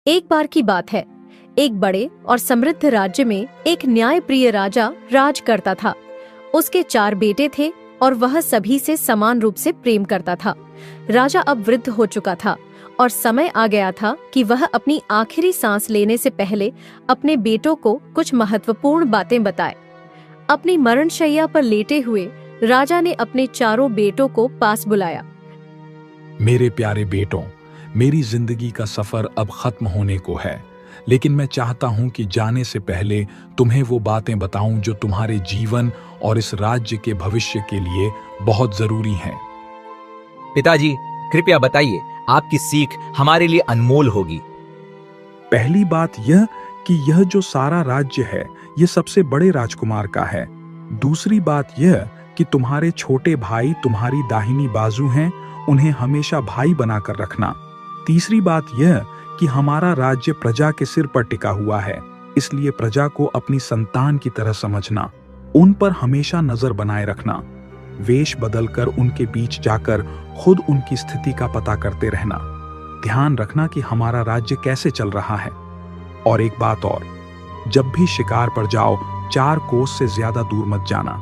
एक बार की बात है, एक बड़े और समृद्ध राज्य में एक न्यायप्रिय राजा राज करता था। उसके 4 बेटे थे और वह सभी से समान रूप से प्रेम करता था। राजा अब वृद्ध हो चुका था और समय आ गया था कि वह अपनी आखिरी सांस लेने से पहले अपने बेटों को कुछ महत्वपूर्ण बातें बताए। अपनी मरणशैया पर लेटे हुए राजा ने अपने 4 बेटों को पास बुलाया। मेरे प्यारे बेटों, मेरी जिंदगी का सफर अब खत्म होने को है, लेकिन मैं चाहता हूं कि जाने से पहले तुम्हें वो बातें बताऊं जो तुम्हारे जीवन और इस राज्य के भविष्य के लिए बहुत जरूरी हैं। पिताजी, कृपया बताइए, आपकी सीख हमारे लिए अनमोल होगी। पहली बात यह कि यह जो सारा राज्य है, यह सबसे बड़े राजकुमार का है। दूसरी बात यह कि तुम्हारे छोटे भाई तुम्हारी दाहिनी बाजू हैं, उन्हें हमेशा भाई बनाकर रखना। तीसरी बात यह कि हमारा राज्य प्रजा के सिर पर टिका हुआ है, इसलिए प्रजा को अपनी संतान की तरह समझना, उन पर हमेशा नजर बनाए रखना, वेश बदलकर उनके बीच जाकर खुद उनकी स्थिति का पता करते रहना, ध्यान रखना कि हमारा राज्य कैसे चल रहा है। और एक बात और, जब भी शिकार पर जाओ 4 कोस से ज्यादा दूर मत जाना,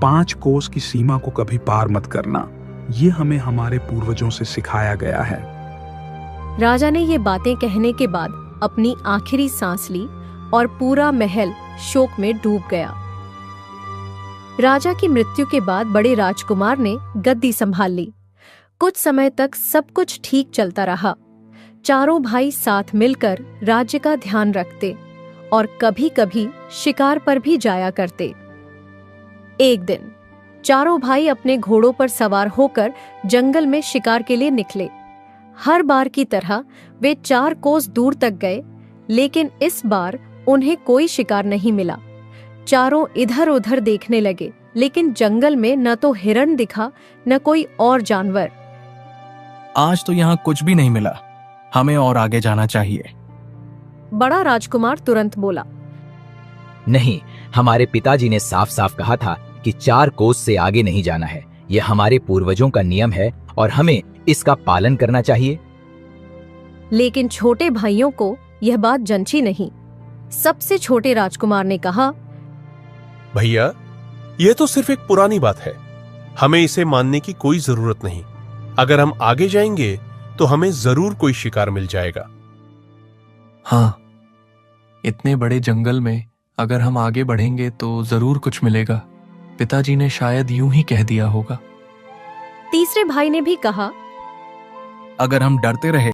5 कोस की सीमा को कभी पार मत करना। ये हमें हमारे पूर्वजों से सिखाया गया है। राजा ने ये बातें कहने के बाद अपनी आखिरी सांस ली और पूरा महल शोक में डूब गया। राजा की मृत्यु के बाद बड़े राजकुमार ने गद्दी संभाल ली। कुछ समय तक सब कुछ ठीक चलता रहा। 4 भाई साथ मिलकर राज्य का ध्यान रखते और कभी-कभी शिकार पर भी जाया करते। एक दिन 4 भाई अपने घोड़ों पर सवार होकर जंगल में शिकार के लिए निकले। हर बार की तरह वे 4 कोस दूर तक गए, लेकिन इस बार उन्हें कोई शिकार नहीं मिला। चारों इधर-उधर देखने लगे, लेकिन जंगल में न तो हिरण दिखा न कोई और जानवर। आज तो यहाँ कुछ भी नहीं मिला, हमें और आगे जाना चाहिए। बड़ा राजकुमार तुरंत बोला, नहीं, हमारे पिताजी ने साफ साफ कहा था कि 4 कोस से आगे नहीं जाना है। यह हमारे पूर्वजों का नियम है और हमें इसका पालन करना चाहिए। लेकिन छोटे भाइयों को यह बात जंची नहीं। सबसे छोटे राजकुमार ने कहा, भैया, यह तो सिर्फ एक पुरानी बात है, हमें इसे मानने की कोई जरूरत नहीं। अगर हम आगे जाएंगे तो हमें जरूर कोई शिकार मिल जाएगा। हाँ, इतने बड़े जंगल में अगर हम आगे बढ़ेंगे तो जरूर कुछ मिलेगा। पिताजी ने शायद यूं ही कह दिया होगा। तीसरे भाई ने भी कहा, अगर हम डरते रहे